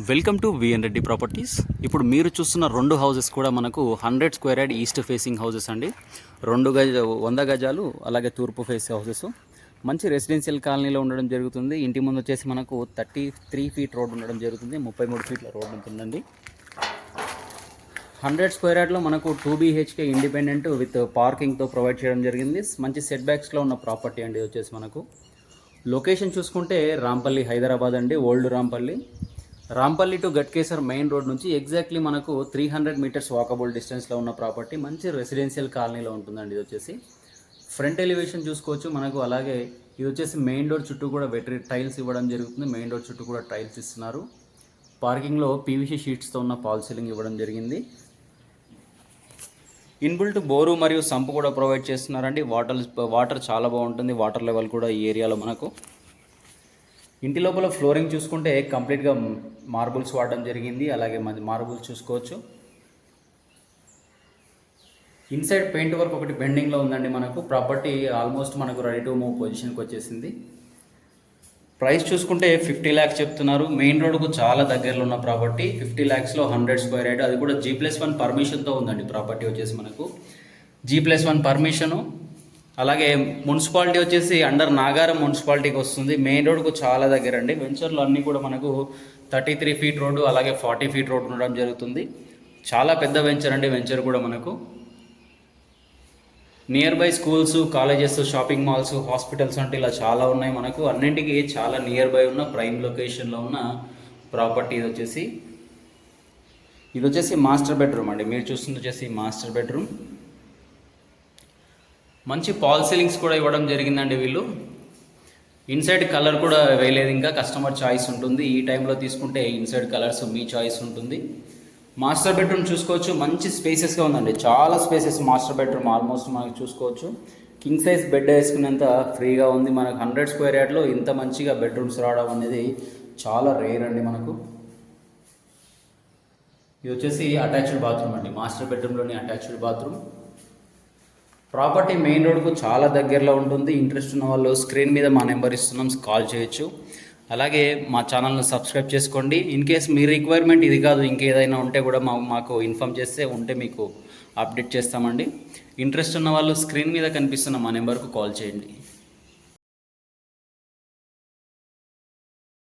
Welcome to VN Reddy properties. ఇప్పుడు మీరు చూస్తున్న రెండు హౌసెస్ కూడా మనకు 100 square yard east facing houses అండి. 100 గజాలు అలాగే తూర్పు ఫేస్ హౌసెస్. మంచి రెసిడెన్షియల్ కాలనీలో ఉండడం జరుగుతుంది. ఇంటి ముందు వచ్చేసి మనకు 33 ఫీట్ రోడ్ ఉండడం జరుగుతుంది. 33 ఫీట్ల రోడ్ ఉంటుందండి. 100 స్క్వేర్ యార్డ్లో మనకు 2 BHK ఇండిపెండెంట్ విత్ పార్కింగ్తో ప్రొవైడ్ చేయడం జరిగింది. మంచి సెట్ బ్యాక్స్లో ఉన్న ప్రాపర్టీ అండి. వచ్చేసి మనకు లొకేషన్ చూసుకుంటే రాంపల్లి, హైదరాబాద్ అండి. Old Rampalli to Ghatkesar main road నుంచి ఎగ్జాక్ట్లీ మనకు 300 మీటర్స్ వాకబుల్ డిస్టెన్స్లో ఉన్న ప్రాపర్టీ. మంచి రెసిడెన్షియల్ కాలనీలో ఉంటుందండి. ఇది వచ్చేసి ఫ్రంట్ ఎలివేషన్ చూసుకోవచ్చు మనకు. అలాగే ఇది వచ్చేసి మెయిన్ డోర్ చుట్టూ కూడా టైల్స్ ఇవ్వడం జరుగుతుంది. మెయిన్ డోర్ చుట్టూ కూడా టైల్స్ ఇస్తున్నారు. పార్కింగ్లో PVC షీట్స్తో ఉన్న ఫాల్ సీలింగ్ ఇవ్వడం జరిగింది. ఇన్బిల్ట్ బోరు మరియు సంపు కూడా ప్రొవైడ్ చేస్తున్నారండి. వాటర్ చాలా బాగుంటుంది. వాటర్ లెవెల్ కూడా ఈ ఏరియాలో మనకు. ఇంటి లోపల ఫ్లోరింగ్ చూసుకుంటే కంప్లీట్గా మార్బుల్స్ వాడడం జరిగింది. అలాగే మార్బుల్స్ చూసుకోవచ్చు. ఇన్సైడ్ పెయింట్ వర్క్ ఒకటి పెండింగ్లో ఉందండి మనకు. ప్రాపర్టీ ఆల్మోస్ట్ మనకు రెడీ టు మూవ్ పొజిషన్కి వచ్చేసింది. ప్రైస్ చూసుకుంటే 50 lakhs చెప్తున్నారు. మెయిన్ రోడ్కు చాలా దగ్గరలో ఉన్న ప్రాపర్టీ. 50 lakhsలో 100 స్క్వేర్ యార్డ్, అది కూడా G+1 పర్మిషన్తో ఉందండి. ప్రాపర్టీ వచ్చేసి మనకు G+1 పర్మిషను. అలాగే మున్సిపాలిటీ వచ్చేసి అండర్ నాగారం మున్సిపాలిటీకి వస్తుంది. మెయిన్ రోడ్కు చాలా దగ్గర అండి. వెంచర్లు అన్నీ కూడా మనకు 33 ఫీట్ రోడ్డు అలాగే 40 ఫీట్ రోడ్డు ఉండడం జరుగుతుంది. చాలా పెద్ద వెంచర్ అండి. వెంచర్ కూడా మనకు near by schools, colleges, shopping malls, hospitals అంటే ఇలా చాలా ఉన్నాయి మనకు. అన్నింటికి చాలా నియర్ బై ఉన్న ప్రైమ్ లొకేషన్లో ఉన్న ప్రాపర్టీ. ఇది వచ్చేసి మాస్టర్ బెడ్రూమ్ అండి. మీరు చూస్తుంది వచ్చేసి మాస్టర్ బెడ్రూమ్. మంచి ఫాల్ సీలింగ్స్ కూడా ఇవ్వడం జరిగిందండి వీళ్ళు. ఇన్సైడ్ కలర్ కూడా వేయలేదు, ఇంకా కస్టమర్ చాయిస్ ఉంటుంది. ఈ టైంలో తీసుకుంటే ఇన్సైడ్ కలర్స్ మీ చాయిస్ ఉంటుంది. మాస్టర్ బెడ్రూమ్ చూసుకోవచ్చు. మంచి స్పేసెస్గా ఉందండి. చాలా స్పేసెస్ మాస్టర్ బెడ్రూమ్ ఆల్మోస్ట్ మనకు చూసుకోవచ్చు. కింగ్ సైజ్ బెడ్ వేసుకునేంత ఫ్రీగా ఉంది. మనకు 100 స్క్వేర్ యార్డ్లో ఇంత మంచిగా బెడ్రూమ్స్ రావడం అనేది చాలా రేర్ అండి మనకు. ఇది వచ్చేసి అటాచ్డ్ బాత్రూమ్ అండి. మాస్టర్ బెడ్రూమ్లోని అటాచ్డ్ బాత్రూమ్. ప్రాపర్టీ మెయిన్ రోడ్కు చాలా దగ్గరలో ఉంటుంది. ఇంట్రెస్ట్ ఉన్న వాళ్ళు స్క్రీన్ మీద మా నెంబర్ ఇస్తున్నాం, కాల్ చేయొచ్చు. అలాగే మా ఛానల్ని సబ్స్క్రైబ్ చేసుకోండి. ఇన్ కేస్ మీ రిక్వైర్మెంట్ ఇది కాదు, ఇంకేదైనా ఉంటే కూడా మాకు ఇన్ఫామ్ చేస్తే ఉంటే మీకు అప్డేట్ చేస్తామండి. ఇంట్రెస్ట్ ఉన్న వాళ్ళు స్క్రీన్ మీద కనిపిస్తున్న మా నెంబర్కు కాల్ చేయండి.